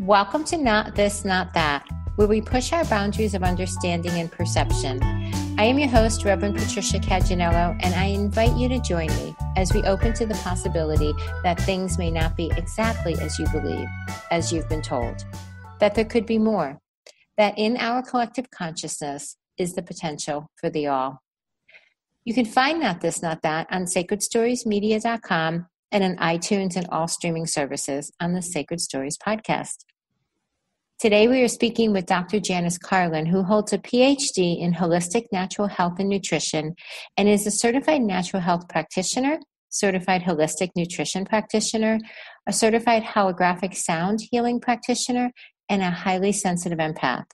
Welcome to Not This, Not That, where we push our boundaries of understanding and perception. I am your host, Reverend Patricia Caginello, and I invite you to join me as we open to the possibility that things may not be exactly as you believe, as you've been told, that there could be more, that in our collective consciousness is the potential for the all. You can find Not This, Not That on sacredstoriesmedia.com and on iTunes and all streaming services on the Sacred Stories podcast. Today we are speaking with Dr. Janice Carlin, who holds a Ph.D. in Holistic Natural Health and Nutrition and is a certified Natural Health Practitioner, certified Holistic Nutrition Practitioner, a certified Holographic Sound Healing Practitioner, and a highly sensitive empath.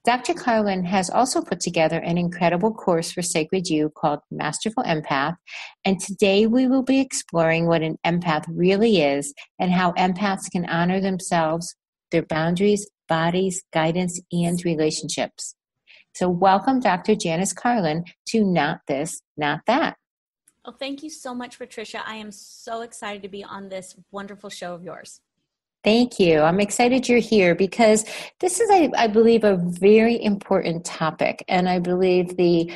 Dr. Carlin has also put together an incredible course for Sacred You called Masterful Empath, and today we will be exploring what an empath really is and how empaths can honor themselves, their boundaries, bodies, guidance, and relationships. So welcome, Dr. Janice Carlin, to Not This, Not That. Oh, thank you so much, Patricia. I am so excited to be on this wonderful show of yours. Thank you. I'm excited you're here because this is, I believe, a very important topic. And I believe the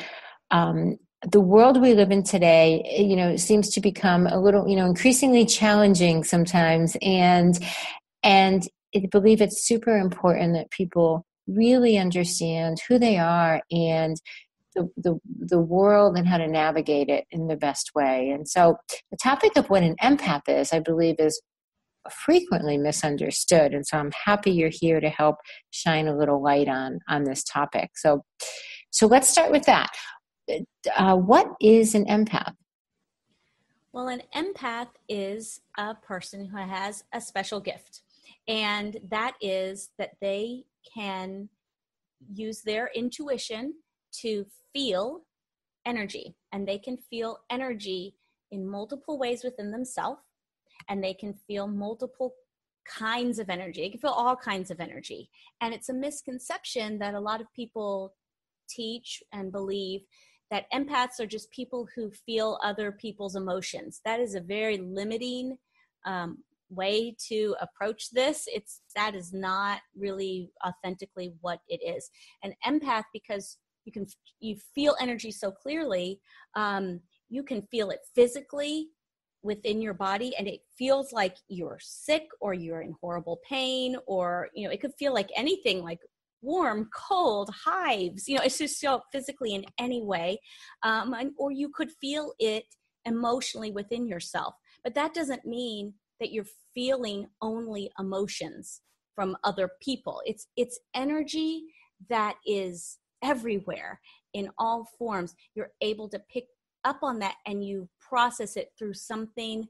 world we live in today, seems to become a little, increasingly challenging sometimes. And I believe it's super important that people really understand who they are and the world and how to navigate it in the best way. And so the topic of what an empath is, I believe, is frequently misunderstood. And so I'm happy you're here to help shine a little light on this topic. So let's start with that. What is an empath? Well, an empath is a person who has a special gift. And that is that they can use their intuition to feel energy. And they can feel energy in multiple ways within themselves. And they can feel multiple kinds of energy. They can feel all kinds of energy. And it's a misconception that a lot of people teach and believe that empaths are just people who feel other people's emotions. That is a very limiting way to approach this. That is not really authentically what it is. An empath, because you feel energy so clearly, you can feel it physically within your body, and it feels like you're sick or you're in horrible pain, or it could feel like anything, like warm, cold, hives. It's just so physically in any way, or you could feel it emotionally within yourself. But that doesn't mean that you're feeling only emotions from other people. It's energy that is everywhere in all forms. You're able to pick up on that and you process it through something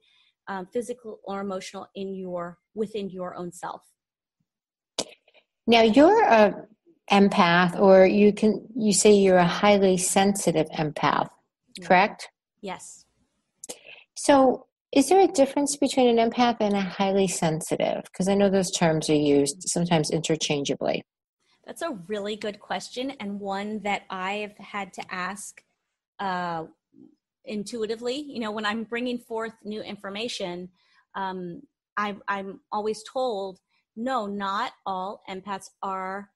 physical or emotional within your own self. Now you're a empath, or you say you're a highly sensitive empath, correct? Yes. So is there a difference between an empath and a highly sensitive? Because I know those terms are used sometimes interchangeably. That's a really good question, and one that I've had to ask intuitively. When I'm bringing forth new information, I'm always told, no, not all empaths are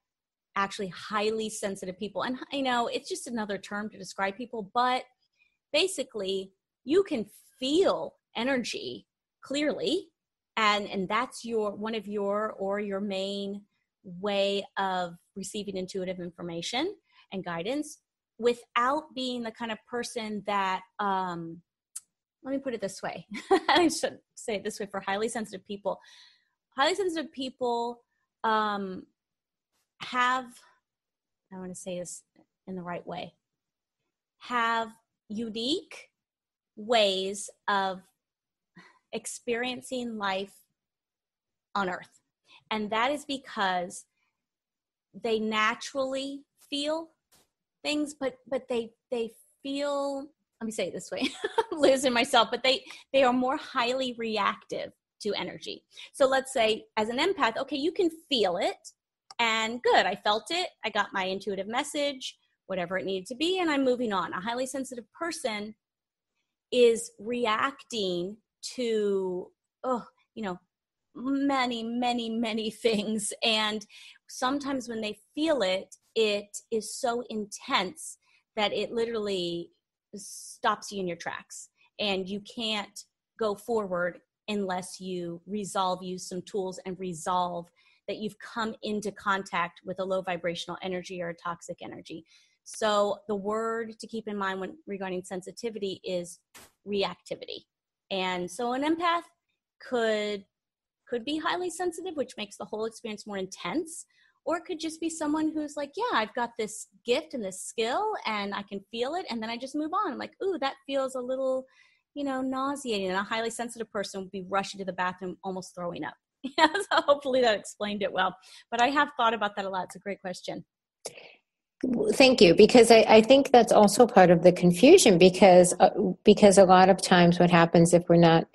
actually highly sensitive people. And it's just another term to describe people, but basically you can feel energy clearly, and that's your main way of receiving intuitive information and guidance, without being the kind of person that, let me put it this way. I should say it this way for highly sensitive people. Highly sensitive people have, I want to say this in the right way, have unique ways of experiencing life on Earth. And that is because they naturally feel things, but they feel, let me say it this way, I'm losing myself, but they are more highly reactive to energy. So let's say as an empath, okay, you can feel it and good, I felt it, I got my intuitive message, whatever it needed to be, and I'm moving on. A highly sensitive person is reacting to, many, many, many things. And sometimes when they feel it, it is so intense that it literally stops you in your tracks, and you can't go forward unless you use some tools and resolve that you've come into contact with a low vibrational energy or a toxic energy. So the word to keep in mind when regarding sensitivity is reactivity. And so an empath could be highly sensitive, which makes the whole experience more intense, or it could just be someone who's like, yeah, I've got this gift and this skill and I can feel it, and then I just move on. I'm like, ooh, that feels a little, nauseating. And a highly sensitive person would be rushing to the bathroom, almost throwing up. Yeah, so hopefully that explained it well. But I have thought about that a lot. It's a great question. Thank you, because I think that's also part of the confusion, because a lot of times what happens if we're not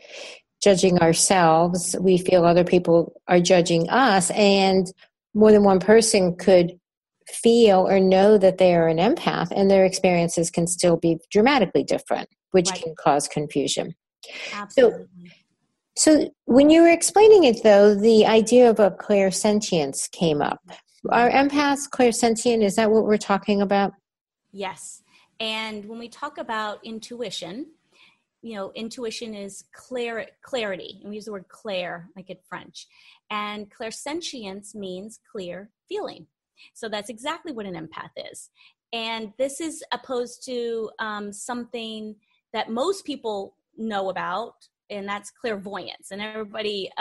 judging ourselves, we feel other people are judging us, and more than one person could feel or know that they are an empath, and their experiences can still be dramatically different, which can cause confusion. Absolutely. So when you were explaining it, though, the idea of a clairsentience came up. Are empaths clairsentient? Is that what we're talking about? Yes. And when we talk about intuition, intuition is clarity. And we use the word clair, like in French. And clairsentience means clear feeling. So that's exactly what an empath is. And this is opposed to something that most people know about, and that's clairvoyance. And everybody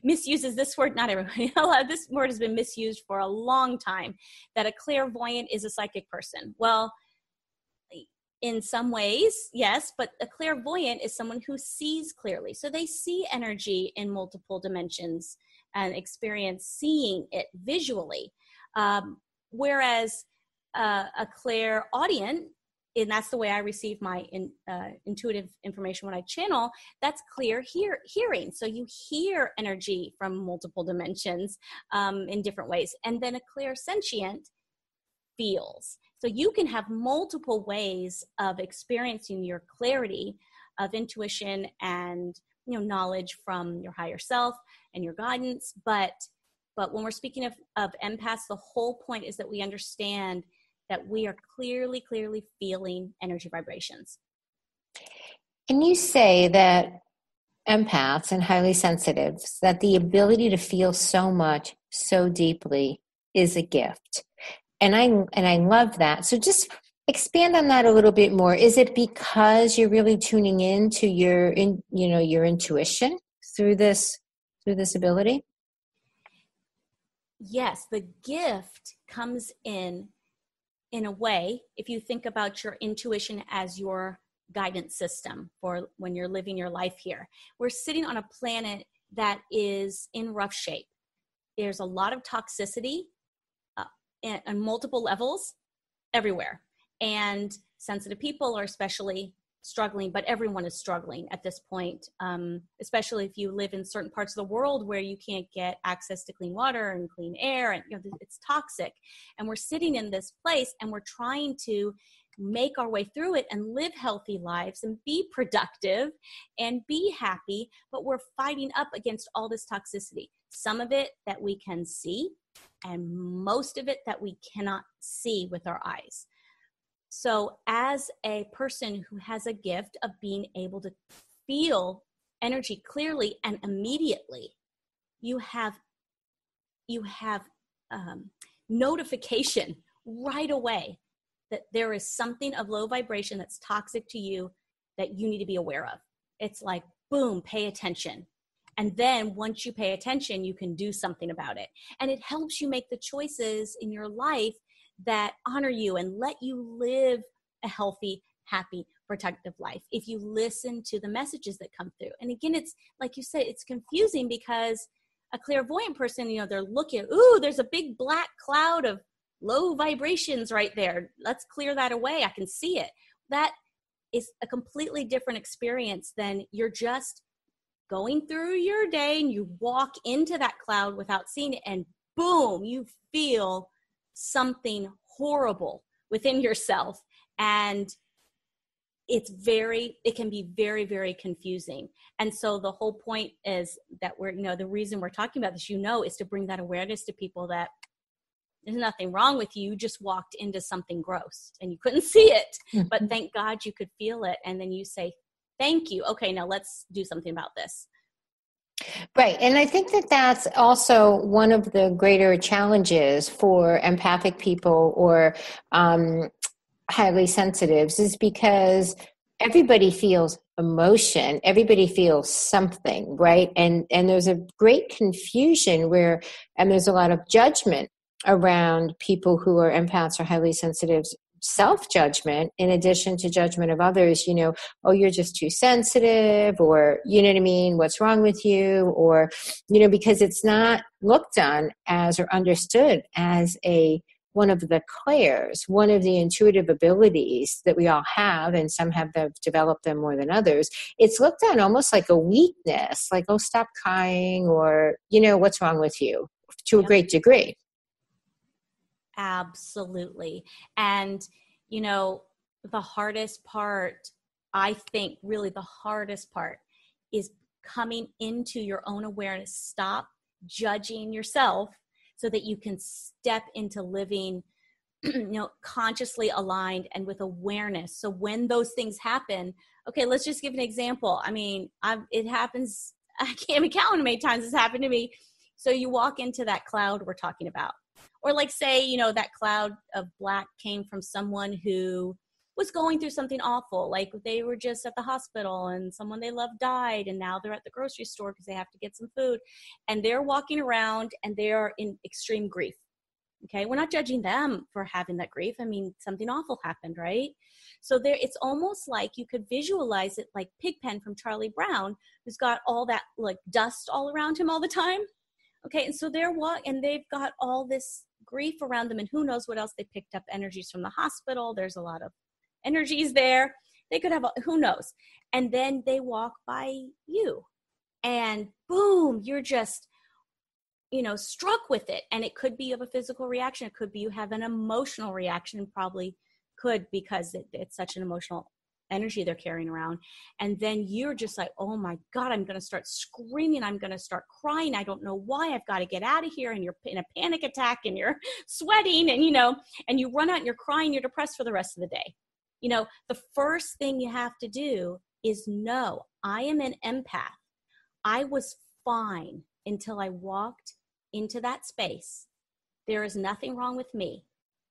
misuses this word. Not everybody. This word has been misused for a long time, that a clairvoyant is a psychic person. Well, in some ways, yes, but a clairvoyant is someone who sees clearly. So they see energy in multiple dimensions and experience seeing it visually. Whereas a clairaudient, and that's the way I receive my intuitive information when I channel, that's clear hearing. So you hear energy from multiple dimensions in different ways. And then a clairsentient feels. So you can have multiple ways of experiencing your clarity of intuition and knowledge from your higher self and your guidance. But when we're speaking of empaths, the whole point is that we understand that we are clearly feeling energy vibrations. Can you say that empaths and highly sensitives, that the ability to feel so much, so deeply is a gift? And I love that. So just expand on that a little bit more. Is it because you're really tuning in to your intuition through this ability? Yes, the gift comes in a way, if you think about your intuition as your guidance system for when you're living your life here. We're sitting on a planet that is in rough shape. There's a lot of toxicity on multiple levels everywhere. And sensitive people are especially struggling, but everyone is struggling at this point, especially if you live in certain parts of the world where you can't get access to clean water and clean air, and it's toxic. And we're sitting in this place and we're trying to make our way through it and live healthy lives and be productive and be happy, but we're fighting up against all this toxicity. Some of it that we can see, and most of it that we cannot see with our eyes. So as a person who has a gift of being able to feel energy clearly and immediately, you have notification right away that there is something of low vibration that's toxic to you that you need to be aware of. It's like, boom, pay attention. And then once you pay attention, you can do something about it. And it helps you make the choices in your life that honor you and let you live a healthy, happy, productive life if you listen to the messages that come through. And again, it's like you said, it's confusing because a clairvoyant person, they're looking, ooh, there's a big black cloud of low vibrations right there. Let's clear that away. I can see it. That is a completely different experience than you're just going through your day and you walk into that cloud without seeing it, and boom, you feel something horrible within yourself. And it can be very, very confusing. And so the whole point is that the reason we're talking about this, is to bring that awareness to people that there's nothing wrong with you. You just walked into something gross and you couldn't see it, but thank God you could feel it. And then you say, thank you. Okay, now let's do something about this. Right. And I think that that's also one of the greater challenges for empathic people or highly sensitives is because everybody feels emotion. Everybody feels something, right? And there's a great confusion and there's a lot of judgment around people who are empaths or highly sensitives, self-judgment in addition to judgment of others, oh, you're just too sensitive, or, you know what I mean? What's wrong with you? Or, because it's not looked on as or understood as one of the clairs, one of the intuitive abilities that we all have, and some have developed them more than others. It's looked on almost like a weakness, like, oh, stop crying, or, what's wrong with you, to a great degree. Absolutely. And, the hardest part, I think really the hardest part is coming into your own awareness. Stop judging yourself so that you can step into living, consciously aligned and with awareness. So when those things happen, okay, let's just give an example. I mean, it happens, I can't even count how many times it's happened to me. So you walk into that cloud we're talking about. Or like say, that cloud of black came from someone who was going through something awful. Like they were just at the hospital and someone they loved died, and now they're at the grocery store because they have to get some food. And they're walking around and they are in extreme grief. Okay, we're not judging them for having that grief. I mean, something awful happened, right? So it's almost like you could visualize it like Pigpen from Charlie Brown, who's got all that like dust all around him all the time. Okay, and so they've got all this grief around them, and who knows what else. They picked up energies from the hospital. There's a lot of energies there. They could have, who knows. And then they walk by you and boom, you're just, struck with it. And it could be of a physical reaction. It could be you have an emotional reaction, probably could, because it's such an emotional energy they're carrying around. And then you're just like, oh my God, I'm going to start screaming. I'm going to start crying. I don't know why. I've got to get out of here. And you're in a panic attack and you're sweating and, and you run out and you're crying. You're depressed for the rest of the day. The first thing you have to do is know I am an empath. I was fine until I walked into that space. There is nothing wrong with me.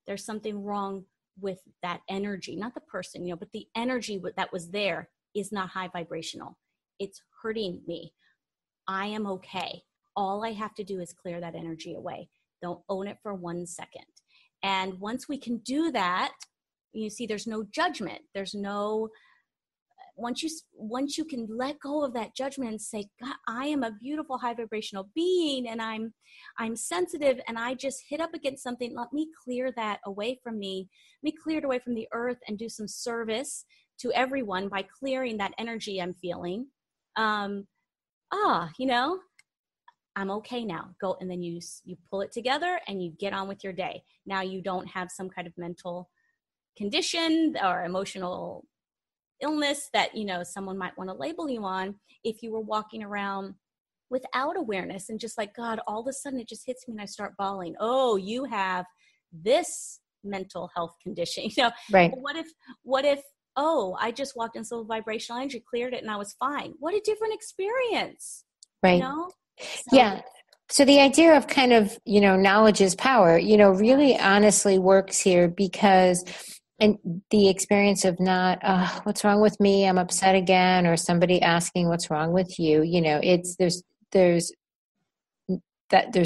There's something wrong with that energy, not the person, but the energy that was there is not high vibrational. It's hurting me. I am okay. All I have to do is clear that energy away. Don't own it for 1 second. And once we can do that, you see, there's no judgment. There's no, once you can let go of that judgment and say, God, I am a beautiful high vibrational being and I'm sensitive and I just hit up against something. Let me clear that away from me. Let me clear it away from the earth and do some service to everyone by clearing that energy I'm feeling. I'm okay now. Go. And then you pull it together and you get on with your day. Now you don't have some kind of mental condition or emotional illness that, someone might want to label you on if you were walking around without awareness and just like, God, all of a sudden it just hits me and I start bawling. Oh, you have this mental health condition, Right. But what if, oh, I just walked in some vibrational energy, cleared it and I was fine. What a different experience. Right. So, yeah. So the idea of kind of, knowledge is power, really honestly works here because, and the experience of not, what's wrong with me? I'm upset again, or somebody asking what's wrong with you. There's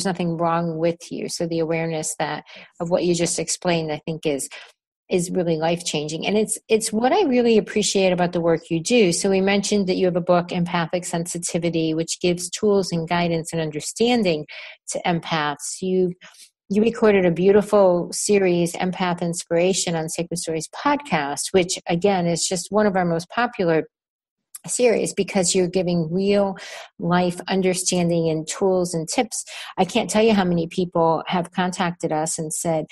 nothing wrong with you. So the awareness of what you just explained, I think is really life-changing. And it's what I really appreciate about the work you do. So we mentioned that you have a book, Empathic Sensitivity, which gives tools and guidance and understanding to empaths. You recorded a beautiful series, Empath Inspiration, on Sacred Stories podcast, which again is just one of our most popular series because you're giving real life understanding and tools and tips. I can't tell you how many people have contacted us and said,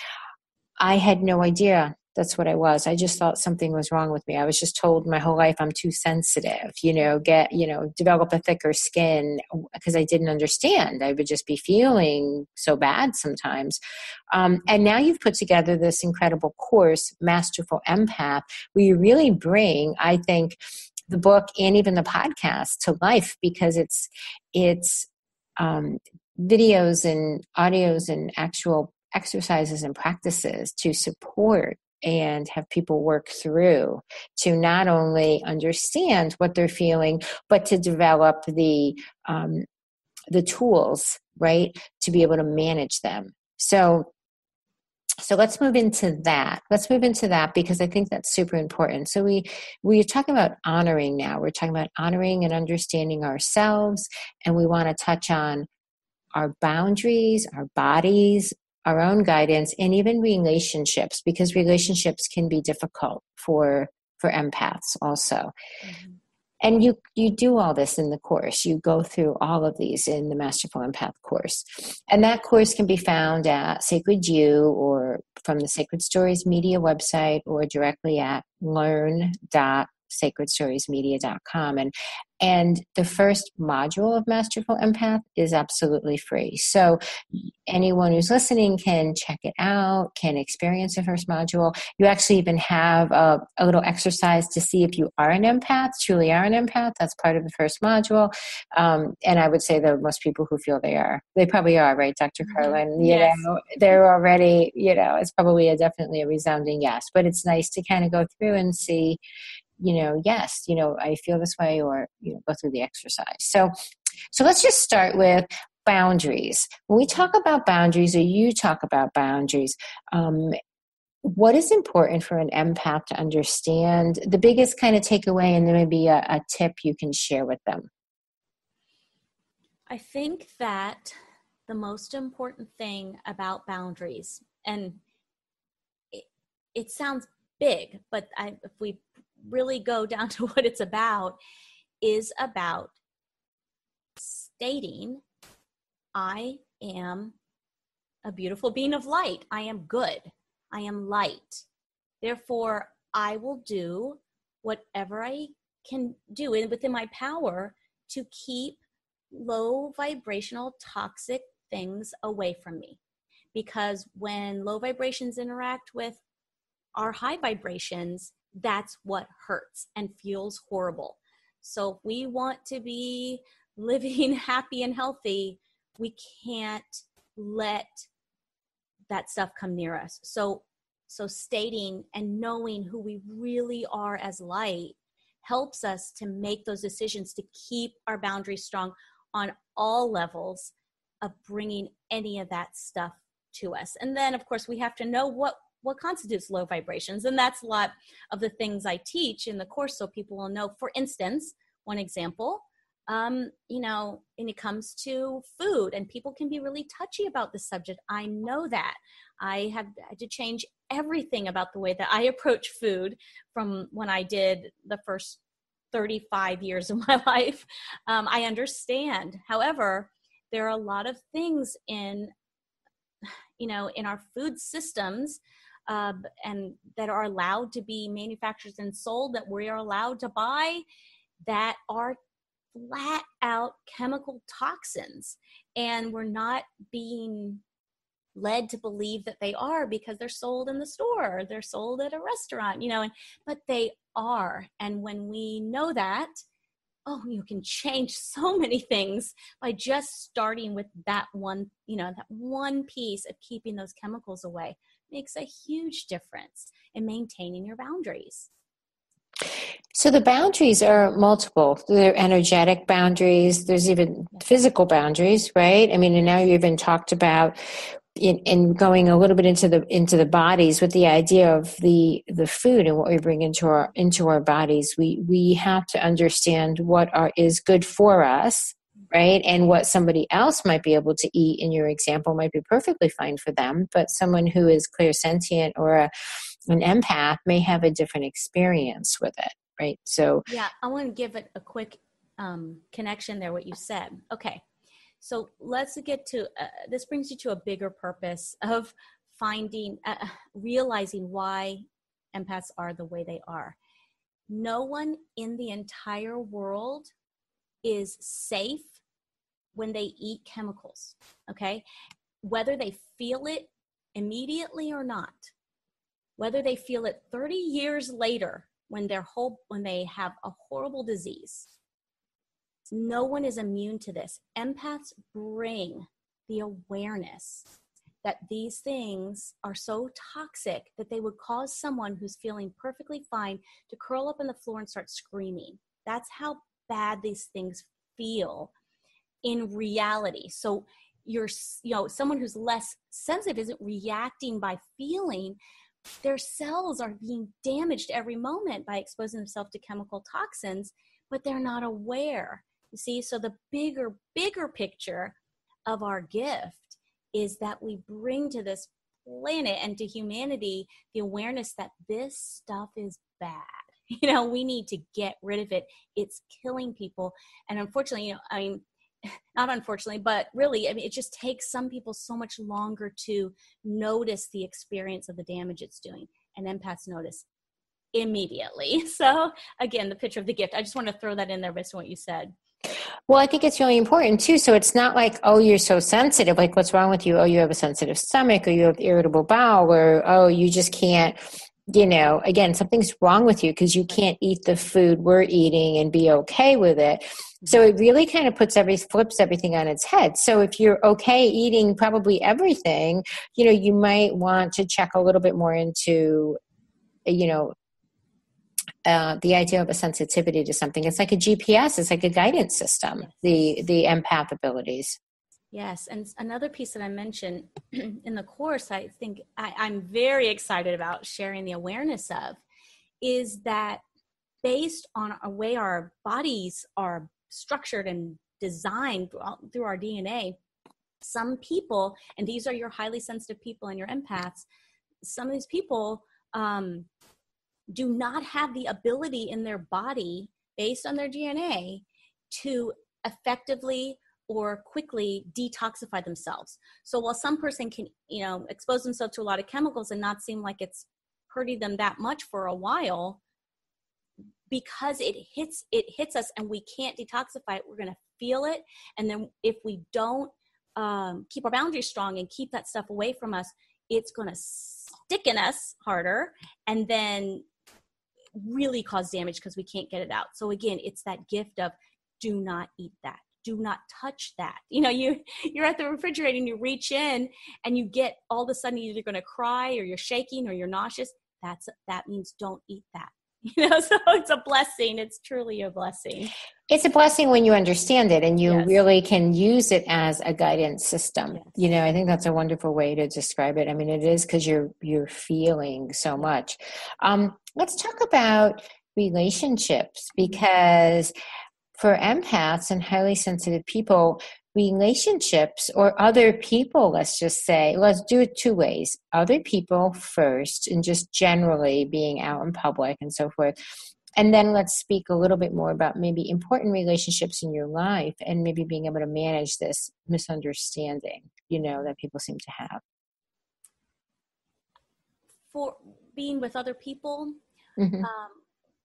I had no idea That's what I was. I just thought something was wrong with me. I was just told my whole life I'm too sensitive, develop a thicker skin, because I didn't understand. I would just be feeling so bad sometimes. And now you've put together this incredible course, Masterful Empath, where you really bring, I think, the book and even the podcast to life, because it's videos and audios and actual exercises and practices to support and have people work through to not only understand what they're feeling, but to develop the tools, right, to be able to manage them. So let's move into that. Because I think that's super important. So we're talking about honoring now. We're talking about honoring and understanding ourselves, and we want to touch on our boundaries, our bodies, our own guidance, and even relationships, because relationships can be difficult for empaths also. Mm-hmm. And you do all this in the course. You go through all of these in the Masterful Empath course. And that course can be found at Sacred You, or from the Sacred Stories Media website, or directly at learn.sacredstoriesmedia.com. And the first module of Masterful Empath is absolutely free. So anyone who's listening can check it out, can experience the first module. You actually even have a little exercise to see if you are an empath, truly are an empath. That's part of the first module. And I would say that most people who feel they probably are, right, Dr. Carlin? Yes. They're already, it's probably definitely a resounding yes. But it's nice to kind of go through and see, yes, I feel this way, or, go through the exercise. So let's just start with boundaries. When we talk about boundaries, or you talk about boundaries, what is important for an empath to understand? The biggest kind of takeaway, and then maybe a tip you can share with them. I think that the most important thing about boundaries, and it sounds big, but if we really go down to what it's about, is about stating, I am a beautiful being of light. I am good. I am light. Therefore, I will do whatever I can do within my power to keep low vibrational toxic things away from me. Because when low vibrations interact with our high vibrations, that's what hurts and feels horrible. So if we want to be living happy and healthy, we can't let that stuff come near us. So stating and knowing who we really are as light helps us to make those decisions to keep our boundaries strong on all levels of bringing any of that stuff to us. And then, of course, we have to know what constitutes low vibrations. And that's a lot of the things I teach in the course, so people will know. For instance, one example, when it comes to food, and people can be really touchy about this subject. I know that. I have had to change everything about the way that I approach food from when I did the first 35 years of my life. I understand. However, there are a lot of things in our food systems and that are allowed to be manufactured and sold, that we are allowed to buy, that are flat out chemical toxins. And we're not being led to believe that they are because they're sold in the store, they're sold at a restaurant, but they are. And when we know that, you can change so many things by just starting with that one, that one piece of keeping those chemicals away. Makes a huge difference in maintaining your boundaries. So the boundaries are multiple. There are energetic boundaries. There's even physical boundaries, right? I mean, and now you even talked about in going a little bit into the bodies, with the idea of the food and what we bring into our bodies. We have to understand what is good for us, right? And what somebody else might be able to eat, in your example, might be perfectly fine for them, but someone who is clairsentient or an empath may have a different experience with it, right? So yeah, I want to give it a quick connection there, what you said. Okay, so let's get to this brings you to a bigger purpose of realizing why empaths are the way they are. No one in the entire world is safe when they eat chemicals, okay? Whether they feel it immediately or not, whether they feel it 30 years later when they have a horrible disease, no one is immune to this. Empaths bring the awareness that these things are so toxic that they would cause someone who's feeling perfectly fine to curl up on the floor and start screaming. That's how bad these things feel in reality. So someone who's less sensitive isn't reacting by feeling. Their cells are being damaged every moment by exposing themselves to chemical toxins, but they're not aware. You see, so the bigger picture of our gift is that we bring to this planet and to humanity the awareness that this stuff is bad. We need to get rid of it. It's killing people. And unfortunately, not unfortunately, but really, it just takes some people so much longer to notice the experience of the damage it's doing. And empaths notice immediately. So again, the picture of the gift, I just want to throw that in there based on what you said. Well, I think it's really important too. So it's not like, oh, you're so sensitive. Like, what's wrong with you? Oh, you have a sensitive stomach, or you have irritable bowel, or, oh, you just can't, again, something's wrong with you because you can't eat the food we're eating and be okay with it. So it really kind of flips everything on its head. So if you're okay eating probably everything, you might want to check a little bit more into, the idea of a sensitivity to something. It's like a GPS. It's like a guidance system, the empath abilities. Yes. And another piece that I mentioned in the course, I think I'm very excited about sharing the awareness of, is that based on the way our bodies are structured and designed through our DNA, some people, and these are your highly sensitive people and your empaths, some of these people do not have the ability in their body, based on their DNA, to effectively or quickly detoxify themselves. So while some person can, expose themselves to a lot of chemicals and not seem like it's hurting them that much for a while, because it hits us and we can't detoxify it, we're going to feel it. And then if we don't keep our boundaries strong and keep that stuff away from us, it's going to stick in us harder and then really cause damage because we can't get it out. So again, it's that gift of do not eat that. Do not touch that. You're at the refrigerator and you reach in and you get all of a sudden you're either going to cry or you're shaking or you're nauseous. That means don't eat that. So it's a blessing. It's truly a blessing. It's a blessing when you understand it and you really can use it as a guidance system. Yes. I think that's a wonderful way to describe it. It is because you're feeling so much. Let's talk about relationships, because for empaths and highly sensitive people, relationships or other people, let's do it two ways. Other people first, and just generally being out in public and so forth. And then let's speak a little bit more about maybe important relationships in your life and maybe being able to manage this misunderstanding, that people seem to have. For being with other people,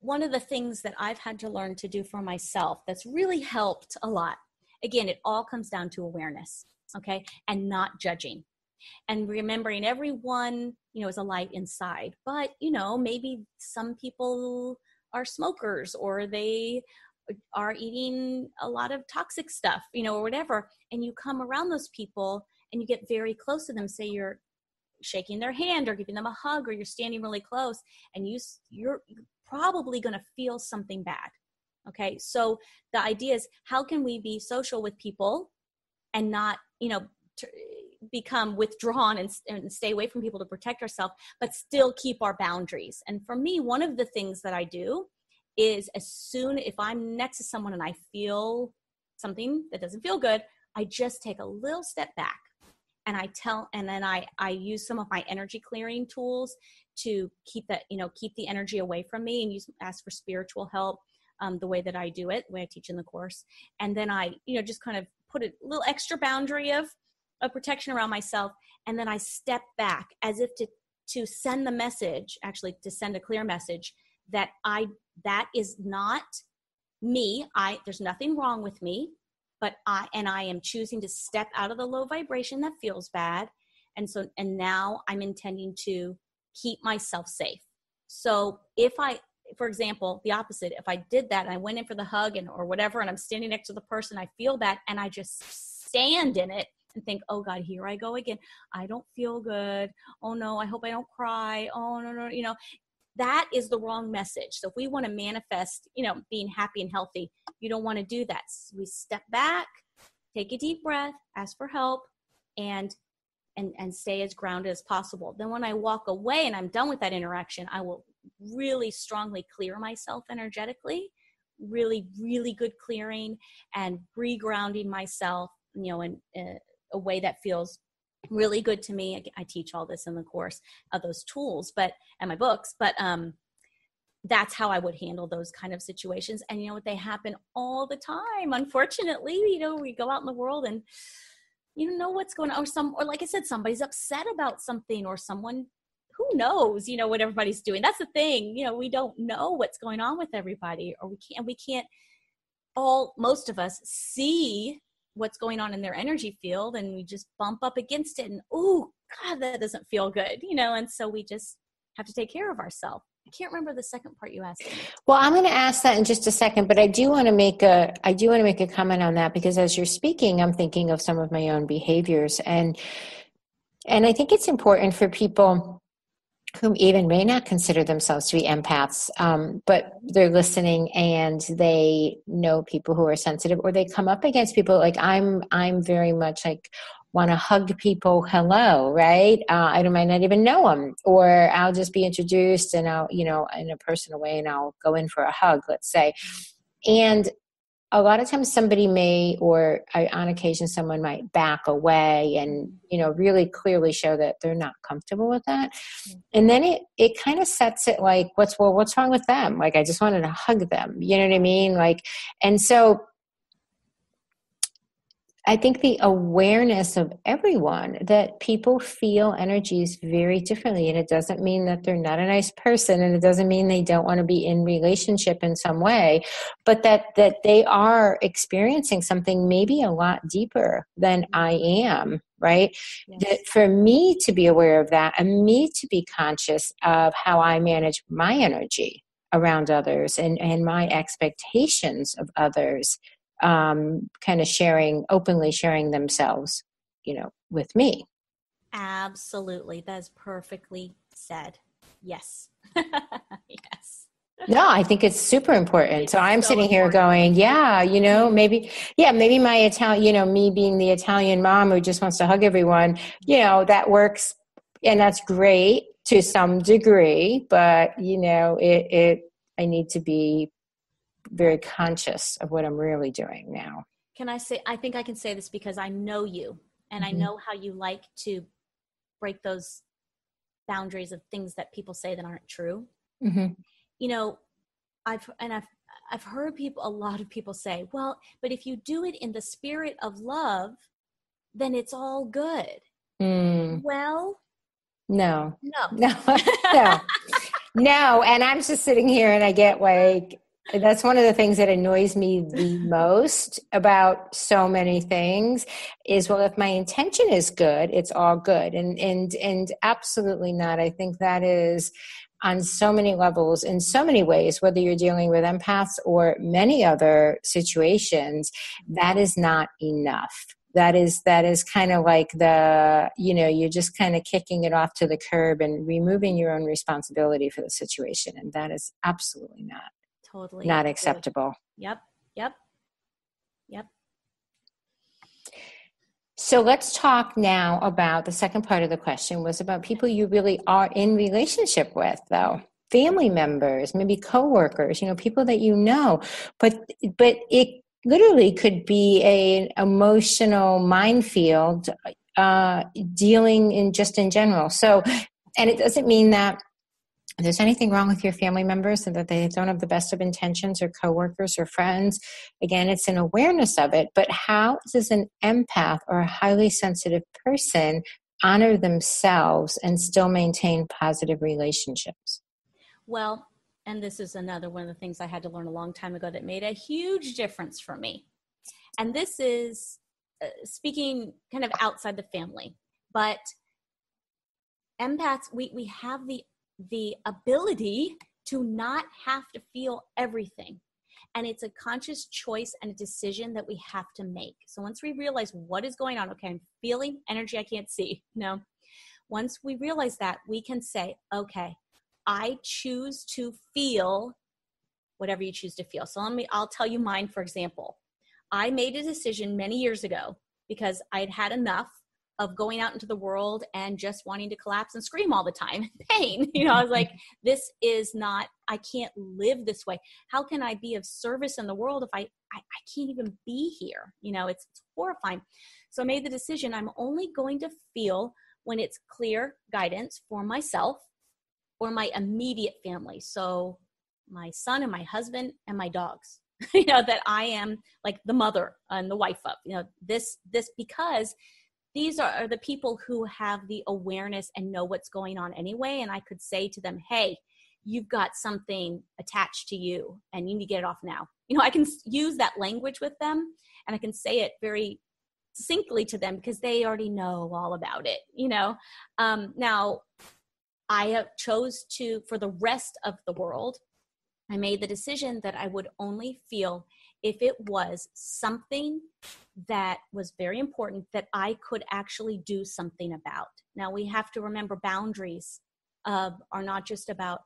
one of the things that I've had to learn to do for myself that's really helped a lot, again, it all comes down to awareness, okay, and not judging. And remembering everyone, is a light inside. But, maybe some people are smokers or they are eating a lot of toxic stuff, or whatever. And you come around those people and you get very close to them. Say you're shaking their hand or giving them a hug or you're standing really close and you're probably going to feel something bad. Okay. So the idea is, how can we be social with people and not, become withdrawn and stay away from people to protect ourselves, but still keep our boundaries? And for me, one of the things that I do is, if I'm next to someone and I feel something that doesn't feel good, I just take a little step back and I use some of my energy clearing tools to keep the energy away from me, and ask for spiritual help, the way that I do it, the way I teach in the course. And then I, just kind of put a little extra boundary of protection around myself. And then I step back as if to send the message, actually to send a clear message that that is not me. There's nothing wrong with me, but I am choosing to step out of the low vibration that feels bad. And now I'm intending to keep myself safe. So for example, the opposite, if I did that and I went in for the hug or whatever, and I'm standing next to the person, I feel that, and I just stand in it and think, oh God, here I go again. I don't feel good. Oh no, I hope I don't cry. Oh no, that is the wrong message. So if we want to manifest, being happy and healthy, you don't want to do that. So we step back, take a deep breath, ask for help, and stay as grounded as possible. Then when I walk away and I'm done with that interaction, I will really strongly clear myself energetically, really, really good clearing and regrounding myself, in a way that feels really good to me. I teach all this in the course of those tools, and my books, but that's how I would handle those kind of situations. And they happen all the time. Unfortunately, we go out in the world and you don't know what's going on, or like I said, somebody's upset about something, or someone, who knows, what everybody's doing. That's the thing. We don't know what's going on with everybody, or we can't most of us see what's going on in their energy field, and we just bump up against it and, oh God, that doesn't feel good, and so we just have to take care of ourselves. I can't remember the second part you asked me. Well, I'm going to ask that in just a second, but I do want to make a comment on that, because as you're speaking, I'm thinking of some of my own behaviors, and I think it's important for people who even may not consider themselves to be empaths, but they're listening and they know people who are sensitive, or they come up against people like I'm very much like want to hug people. Hello, right? I might not even know them, or I'll just be introduced and I'll, in a personal way, and I'll go in for a hug, let's say. And a lot of times somebody may, or on occasion, someone might back away and, really clearly show that they're not comfortable with that. And then it kind of sets it like, what's wrong with them? Like, I just wanted to hug them. You know what I mean? Like, and so I think the awareness of everyone that people feel energies very differently, and it doesn't mean that they're not a nice person, and it doesn't mean they don't want to be in relationship in some way, but that they are experiencing something maybe a lot deeper than I am, right? Yes. That for me to be aware of that, and me to be conscious of how I manage my energy around others and my expectations of others, kind of openly sharing themselves, with me. Absolutely. That's perfectly said. Yes. Yes. No, I think it's super important. So I'm sitting here important. going, maybe my Italian, me being the Italian mom who just wants to hug everyone, that works. And that's great to some degree, but I need to be very conscious of what I'm really doing now. Can I say, I think I can say this because I know you, and I know how you like to break those boundaries of things that people say that aren't true. Mm-hmm. I've heard a lot of people say, well, but if you do it in the spirit of love, then it's all good. Well, no. No. And I'm just sitting here and I get like, that's one of the things that annoys me the most about so many things is, well, if my intention is good, it's all good. And absolutely not. I think that is on so many levels, in so many ways, whether you're dealing with empaths or many other situations, that is not enough. That is kind of like you're just kind of kicking it off to the curb and removing your own responsibility for the situation. And that is absolutely not acceptable. Yep. So let's talk now about the second part of the question was about people you really are in relationship with, though. Family members, maybe coworkers, people that you know, but it literally could be an emotional minefield, dealing in general. So, and it doesn't mean that there's anything wrong with your family members and that they don't have the best of intentions, or coworkers or friends. Again, it's an awareness of it. But how does an empath or a highly sensitive person honor themselves and still maintain positive relationships? Well, and this is another one of the things I had to learn a long time ago that made a huge difference for me. And this is speaking kind of outside the family, but empaths, we have the ability to not have to feel everything. And it's a conscious choice and a decision that we have to make. So once we realize what is going on, okay, I'm feeling energy I can't see. No. Once we realize that, we can say, okay, I choose to feel whatever you choose to feel. So I'll tell you mine, for example. I made a decision many years ago because I'd had enough of going out into the world and just wanting to collapse and scream all the time in pain. I was like, this is not, I can't live this way. How can I be of service in the world if I can't even be here? It's horrifying. So I made the decision, I'm only going to feel when it's clear guidance for myself or my immediate family. So my son and my husband and my dogs, that I am like the mother and the wife of, this because these are the people who have the awareness and know what's going on anyway. And I could say to them, hey, you've got something attached to you and you need to get it off now. I can use that language with them and I can say it very succinctly to them because they already know all about it. Now I chose to, for the rest of the world, I made the decision that I would only feel if it was something that was very important that I could actually do something about. Now, we have to remember boundaries are not just about,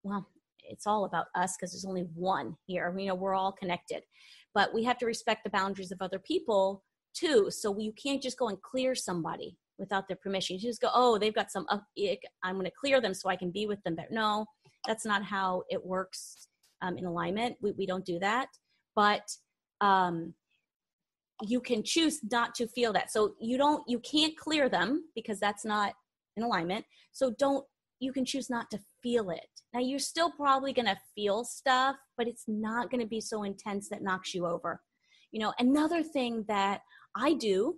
well, it's all about us because there's only one here. We're all connected. But we have to respect the boundaries of other people too. So you can't just go and clear somebody without their permission. You just go, oh, they've got some ick, I'm going to clear them so I can be with them better. No, that's not how it works in alignment. We don't do that. But you can choose not to feel that. So you can't clear them because that's not in alignment. So you can choose not to feel it. Now you're still probably going to feel stuff, but it's not going to be so intense that knocks you over. Another thing that I do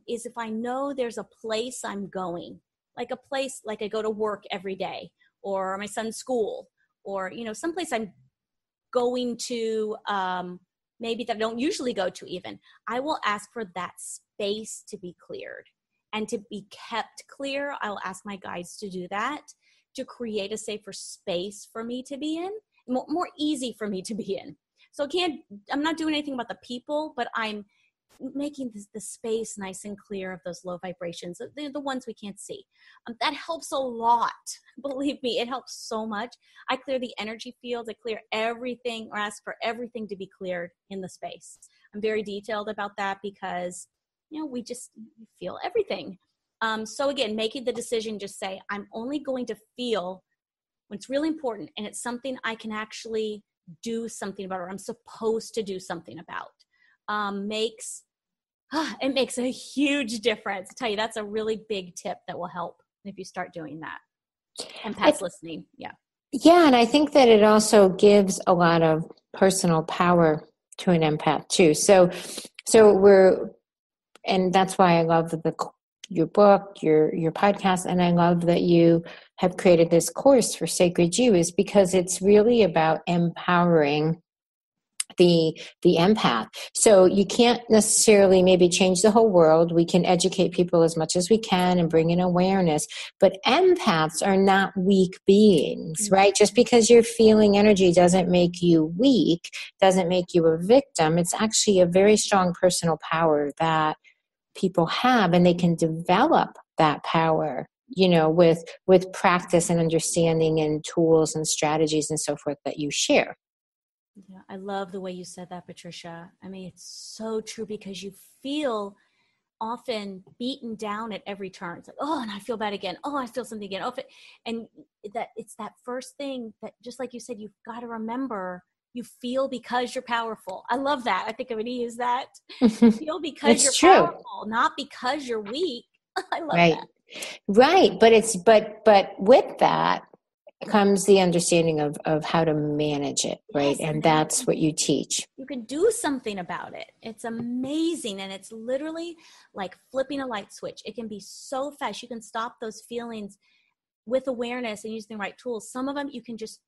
is if I know there's a place I'm going, like a place, like I go to work every day or my son's school or, someplace I'm going to, maybe that I don't usually go to even, I will ask for that space to be cleared and to be kept clear. I will ask my guides to do that, to create a safer space for me to be in, more easy for me to be in. So I'm not doing anything about the people, but I'm making the space nice and clear of those low vibrations, the ones we can't see. That helps a lot. Believe me, it helps so much. I clear the energy fields. I clear everything or ask for everything to be cleared in the space. I'm very detailed about that because, we just feel everything. So again, making the decision, just say, I'm only going to feel when it's really important and it's something I can actually do something about or I'm supposed to do something about. It makes a huge difference. I tell you, that's a really big tip that will help if you start doing that. Empaths listening. Yeah. Yeah. And I think that it also gives a lot of personal power to an empath too. So and that's why I love your book, your podcast. And I love that you have created this course for Sacred You, is because it's really about empowering the empath. So you can't necessarily maybe change the whole world. We can educate people as much as we can and bring in awareness, but empaths are not weak beings, right? Just because you're feeling energy doesn't make you weak, doesn't make you a victim. It's actually a very strong personal power that people have, and they can develop that power, with practice and understanding and tools and strategies and so forth that you share. Yeah, I love the way you said that, Patricia. I mean, it's so true because you feel often beaten down at every turn. It's like, oh, and I feel bad again. Oh, I feel something again. Oh, and that it's that first thing that, just like you said, you've got to remember you feel because you're powerful. I love that. I think I'm going to use that. You feel because you're true. powerful, not because you're weak. I love that. Right. But with that, comes the understanding of how to manage it, right? Yes, And that's what you teach. You can do something about it. It's amazing. And it's literally like flipping a light switch. It can be so fast. You can stop those feelings with awareness and using the right tools. Some of them you can just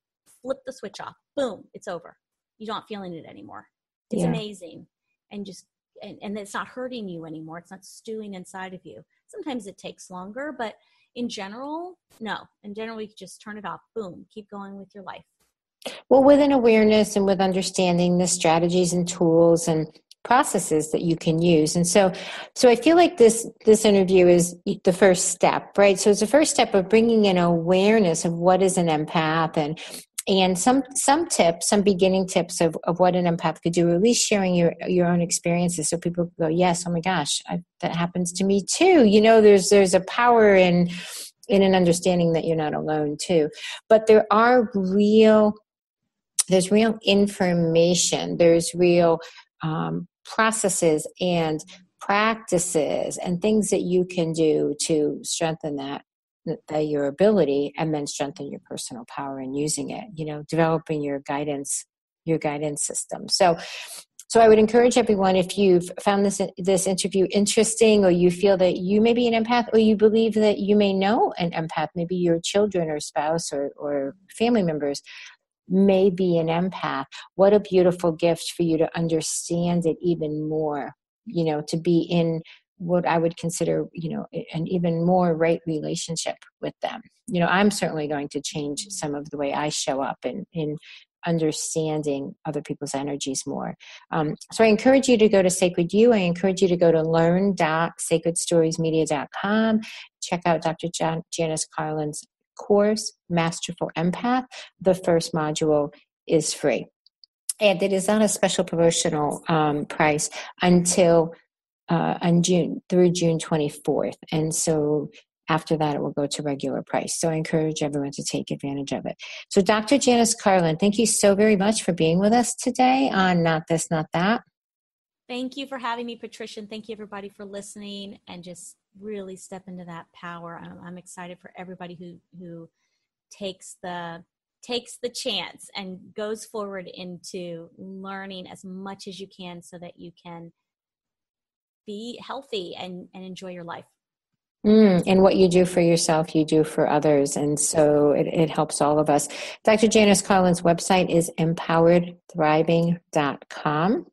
flip the switch off. Boom, it's over. You're not feeling it anymore. It's amazing. And just, and it's not hurting you anymore. It's not stewing inside of you. Sometimes it takes longer, but in general, no. In general, you can just turn it off. Boom, keep going with your life. Well, with an awareness and with understanding the strategies and tools and processes that you can use. And so I feel like this interview is the first step, right? So it's the first step of bringing in awareness of what is an empath and some tips, some beginning tips of what an empath could do, or at least sharing your own experiences so people can go, yes, oh my gosh, that happens to me too. You know, there's a power in an understanding that you're not alone too. But there's real information, there's real processes and practices and things that you can do to strengthen your ability, and then strengthen your personal power in using it, you know, developing your guidance system. So I would encourage everyone, if you've found this interview interesting, or you feel that you may be an empath, or you believe that you may know an empath, maybe your children or spouse or family members may be an empath, what a beautiful gift for you to understand it even more, you know, to be in what I would consider, you know, an even more right relationship with them. You know, I'm certainly going to change some of the way I show up in understanding other people's energies more. So I encourage you to go to Sacred You. I encourage you to go to learn.sacredstoriesmedia.com. Check out Dr. Janice Carlin's course, Masterful Empath. The first module is free. And it is on a special promotional price until through June 24th. And so after that, it will go to regular price. So I encourage everyone to take advantage of it. So Dr. Janice Carlin, thank you so very much for being with us today on Not This, Not That. Thank you for having me, Patricia. And thank you, everybody, for listening and just really step into that power. I'm excited for everybody who takes the chance and goes forward into learning as much as you can so that you can be healthy and enjoy your life. And what you do for yourself, you do for others. And so it helps all of us. Dr. Janice Carlin's website is empoweredthriving.com.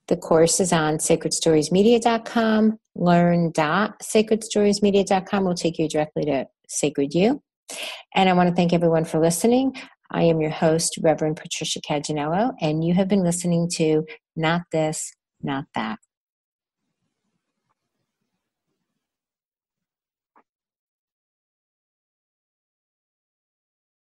The course is on sacredstoriesmedia.com. Learn.sacredstoriesmedia.com will take you directly to Sacred You. And I want to thank everyone for listening. I am your host, Reverend Patricia Caginello, and you have been listening to Not This, Not That.